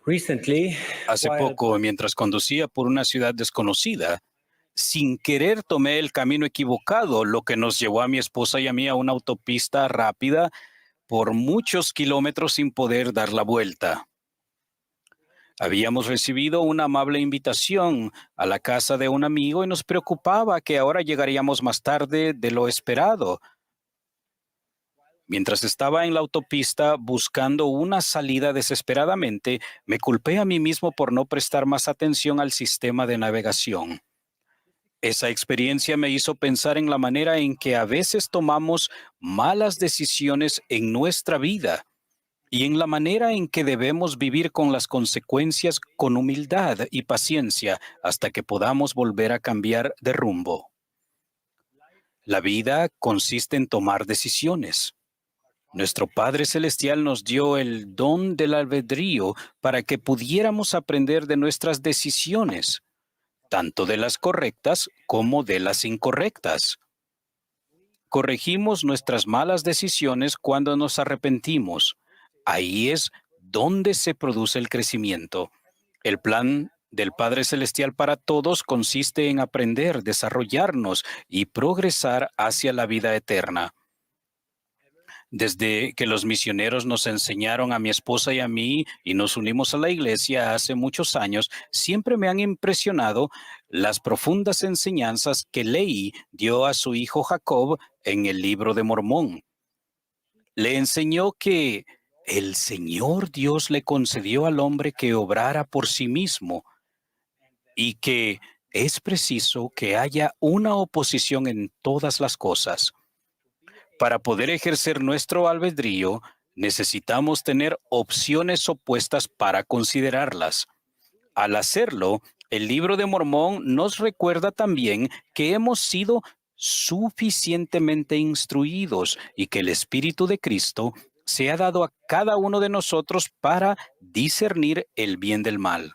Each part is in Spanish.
Recently, Hace while poco, mientras conducía por una ciudad desconocida, sin querer tomé el camino equivocado, lo que nos llevó a mi esposa y a mí a una autopista rápida por muchos kilómetros sin poder dar la vuelta. Habíamos recibido una amable invitación a la casa de un amigo y nos preocupaba que ahora llegaríamos más tarde de lo esperado. Mientras estaba en la autopista buscando una salida desesperadamente, me culpé a mí mismo por no prestar más atención al sistema de navegación. Esa experiencia me hizo pensar en la manera en que a veces tomamos malas decisiones en nuestra vida y en la manera en que debemos vivir con las consecuencias con humildad y paciencia hasta que podamos volver a cambiar de rumbo. La vida consiste en tomar decisiones. Nuestro Padre Celestial nos dio el don del albedrío para que pudiéramos aprender de nuestras decisiones, tanto de las correctas como de las incorrectas. Corregimos nuestras malas decisiones cuando nos arrepentimos. Ahí es donde se produce el crecimiento. El plan del Padre Celestial para todos consiste en aprender, desarrollarnos y progresar hacia la vida eterna. Desde que los misioneros nos enseñaron a mi esposa y a mí y nos unimos a la iglesia hace muchos años, siempre me han impresionado las profundas enseñanzas que Leí dio a su hijo Jacob en el libro de Mormón. Le enseñó que el Señor Dios le concedió al hombre que obrara por sí mismo y que es preciso que haya una oposición en todas las cosas. Para poder ejercer nuestro albedrío, necesitamos tener opciones opuestas para considerarlas. Al hacerlo, el libro de Mormón nos recuerda también que hemos sido suficientemente instruidos y que el Espíritu de Cristo se ha dado a cada uno de nosotros para discernir el bien del mal.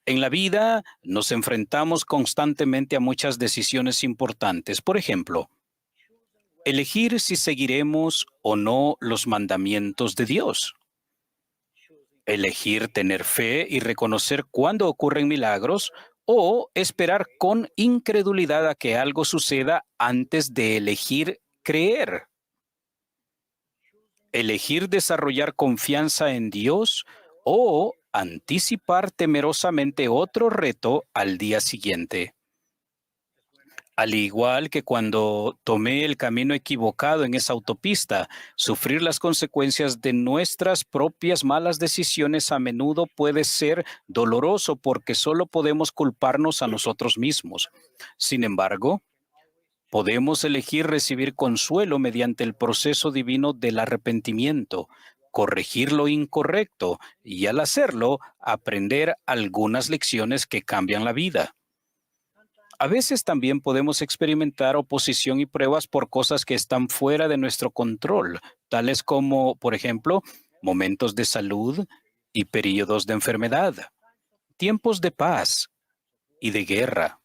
En la vida nos enfrentamos constantemente a muchas decisiones importantes. Por ejemplo, elegir si seguiremos o no los mandamientos de Dios. Elegir tener fe y reconocer cuándo ocurren milagros o esperar con incredulidad a que algo suceda antes de elegir creer. Elegir desarrollar confianza en Dios o anticipar temerosamente otro reto al día siguiente. Al igual que cuando tomé el camino equivocado en esa autopista, sufrir las consecuencias de nuestras propias malas decisiones a menudo puede ser doloroso porque solo podemos culparnos a nosotros mismos. Sin embargo, podemos elegir recibir consuelo mediante el proceso divino del arrepentimiento, corregir lo incorrecto y al hacerlo, aprender algunas lecciones que cambian la vida. A veces también podemos experimentar oposición y pruebas por cosas que están fuera de nuestro control, tales como, por ejemplo, momentos de salud y periodos de enfermedad, tiempos de paz y de guerra,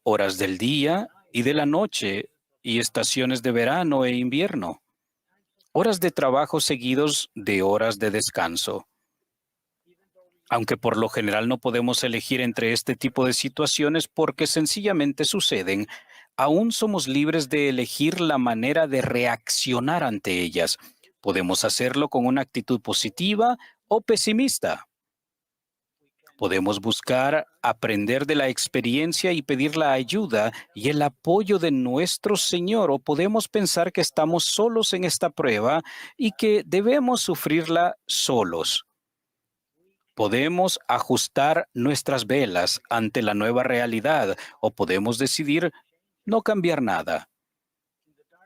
horas del día y de la noche y estaciones de verano e invierno, horas de trabajo seguidos de horas de descanso. Aunque por lo general no podemos elegir entre este tipo de situaciones porque sencillamente suceden, aún somos libres de elegir la manera de reaccionar ante ellas. Podemos hacerlo con una actitud positiva o pesimista. Podemos buscar aprender de la experiencia y pedir la ayuda y el apoyo de nuestro Señor, o podemos pensar que estamos solos en esta prueba y que debemos sufrirla solos. Podemos ajustar nuestras velas ante la nueva realidad o podemos decidir no cambiar nada.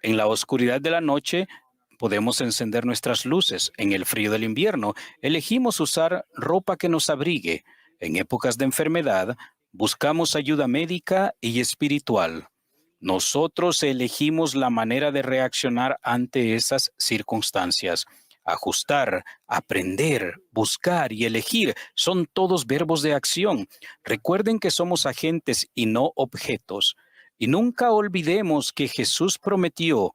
En la oscuridad de la noche podemos encender nuestras luces. En el frío del invierno elegimos usar ropa que nos abrigue. En épocas de enfermedad buscamos ayuda médica y espiritual. Nosotros elegimos la manera de reaccionar ante esas circunstancias. Ajustar, aprender, buscar y elegir son todos verbos de acción. Recuerden que somos agentes y no objetos. Y nunca olvidemos que Jesús prometió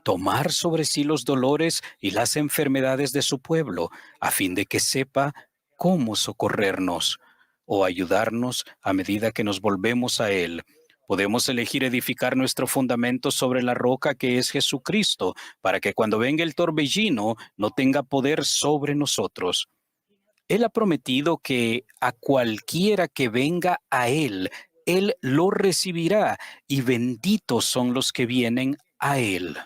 tomar sobre sí los dolores y las enfermedades de su pueblo, a fin de que sepa cómo socorrernos o ayudarnos a medida que nos volvemos a Él. Podemos elegir edificar nuestro fundamento sobre la roca que es Jesucristo, para que cuando venga el torbellino no tenga poder sobre nosotros. Él ha prometido que a cualquiera que venga a Él lo recibirá, y benditos son los que vienen a Él.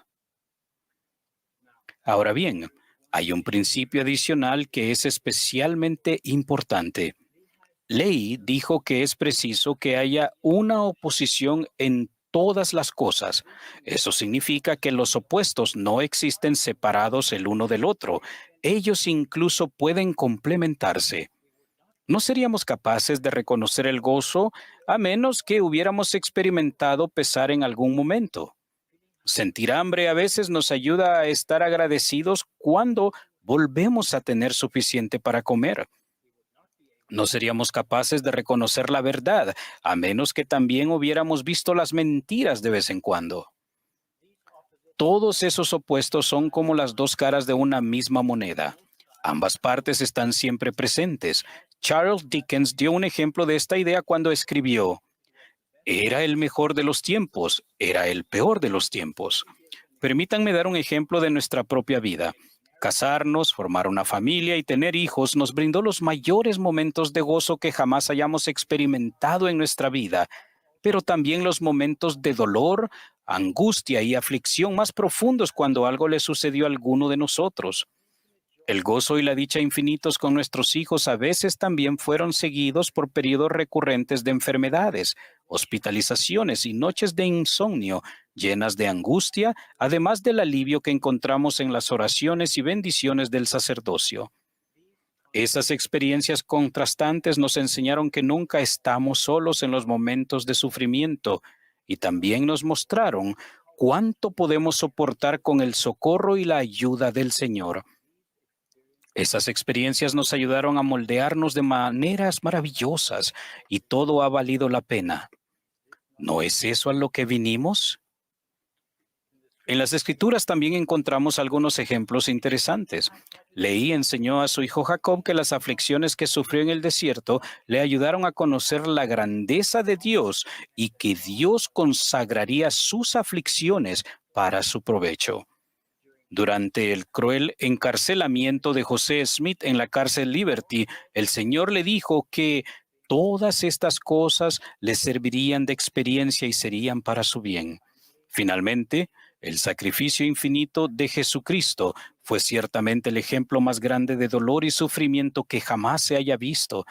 Ahora bien, hay un principio adicional que es especialmente importante. Ley dijo que es preciso que haya una oposición en todas las cosas. Eso significa que los opuestos no existen separados el uno del otro. Ellos incluso pueden complementarse. No seríamos capaces de reconocer el gozo a menos que hubiéramos experimentado pesar en algún momento. Sentir hambre a veces nos ayuda a estar agradecidos cuando volvemos a tener suficiente para comer. No seríamos capaces de reconocer la verdad, a menos que también hubiéramos visto las mentiras de vez en cuando. Todos esos opuestos son como las dos caras de una misma moneda. Ambas partes están siempre presentes. Charles Dickens dio un ejemplo de esta idea cuando escribió: era el mejor de los tiempos, era el peor de los tiempos. Permítanme dar un ejemplo de nuestra propia vida. Casarnos, formar una familia y tener hijos nos brindó los mayores momentos de gozo que jamás hayamos experimentado en nuestra vida, pero también los momentos de dolor, angustia y aflicción más profundos cuando algo le sucedió a alguno de nosotros. El gozo y la dicha infinitos con nuestros hijos a veces también fueron seguidos por periodos recurrentes de enfermedades, hospitalizaciones y noches de insomnio llenas de angustia, además del alivio que encontramos en las oraciones y bendiciones del sacerdocio. Esas experiencias contrastantes nos enseñaron que nunca estamos solos en los momentos de sufrimiento y también nos mostraron cuánto podemos soportar con el socorro y la ayuda del Señor. Esas experiencias nos ayudaron a moldearnos de maneras maravillosas y todo ha valido la pena. ¿No es eso a lo que vinimos? En las Escrituras también encontramos algunos ejemplos interesantes. Leí enseñó a su hijo Jacob que las aflicciones que sufrió en el desierto le ayudaron a conocer la grandeza de Dios y que Dios consagraría sus aflicciones para su provecho. Durante el cruel encarcelamiento de José Smith en la cárcel Liberty, el Señor le dijo que todas estas cosas le servirían de experiencia y serían para su bien. Finalmente, el sacrificio infinito de Jesucristo fue ciertamente el ejemplo más grande de dolor y sufrimiento que jamás se haya visto,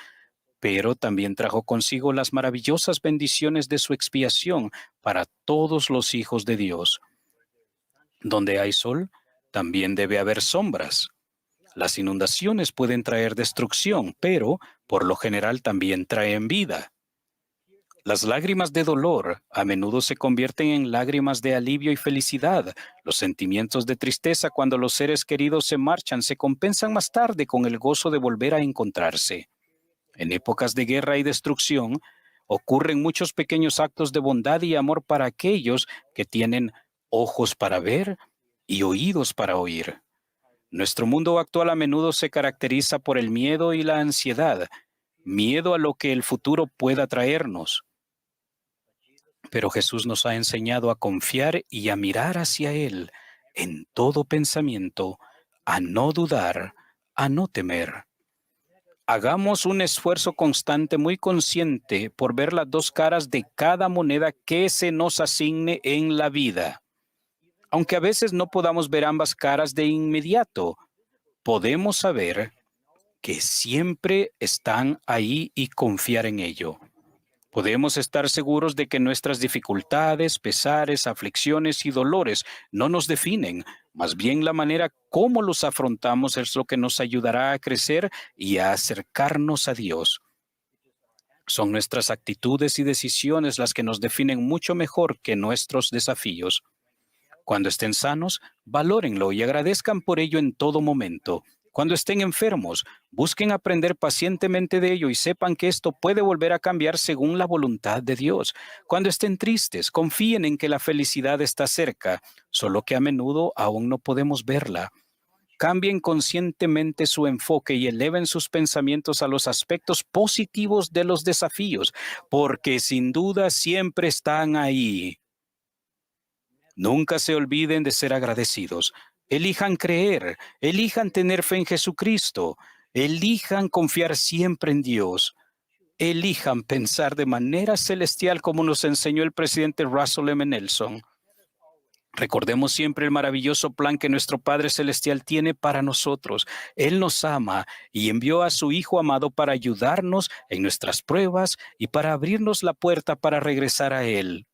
pero también trajo consigo las maravillosas bendiciones de su expiación para todos los hijos de Dios. Donde hay sol, también debe haber sombras. Las inundaciones pueden traer destrucción, pero por lo general también traen vida. Las lágrimas de dolor a menudo se convierten en lágrimas de alivio y felicidad. Los sentimientos de tristeza cuando los seres queridos se marchan se compensan más tarde con el gozo de volver a encontrarse. En épocas de guerra y destrucción, ocurren muchos pequeños actos de bondad y amor para aquellos que tienen ojos para ver y oídos para oír. Nuestro mundo actual a menudo se caracteriza por el miedo y la ansiedad, miedo a lo que el futuro pueda traernos. Pero Jesús nos ha enseñado a confiar y a mirar hacia Él en todo pensamiento, a no dudar, a no temer. Hagamos un esfuerzo constante, muy consciente, por ver las dos caras de cada moneda que se nos asigne en la vida. Aunque a veces no podamos ver ambas caras de inmediato, podemos saber que siempre están ahí y confiar en ello. Podemos estar seguros de que nuestras dificultades, pesares, aflicciones y dolores no nos definen. Más bien la manera como los afrontamos es lo que nos ayudará a crecer y a acercarnos a Dios. Son nuestras actitudes y decisiones las que nos definen mucho mejor que nuestros desafíos. Cuando estén sanos, valórenlo y agradezcan por ello en todo momento. Cuando estén enfermos, busquen aprender pacientemente de ello y sepan que esto puede volver a cambiar según la voluntad de Dios. Cuando estén tristes, confíen en que la felicidad está cerca, solo que a menudo aún no podemos verla. Cambien conscientemente su enfoque y eleven sus pensamientos a los aspectos positivos de los desafíos, porque sin duda siempre están ahí. Nunca se olviden de ser agradecidos. Elijan creer, elijan tener fe en Jesucristo, elijan confiar siempre en Dios, elijan pensar de manera celestial como nos enseñó el presidente Russell M. Nelson. Recordemos siempre el maravilloso plan que nuestro Padre Celestial tiene para nosotros. Él nos ama y envió a su Hijo amado para ayudarnos en nuestras pruebas y para abrirnos la puerta para regresar a Él.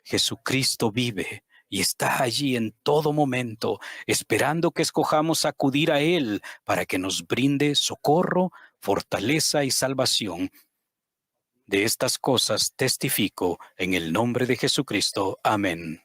Jesucristo vive y está allí en todo momento, esperando que escojamos acudir a Él para que nos brinde socorro, fortaleza y salvación. De estas cosas testifico en el nombre de Jesucristo. Amén.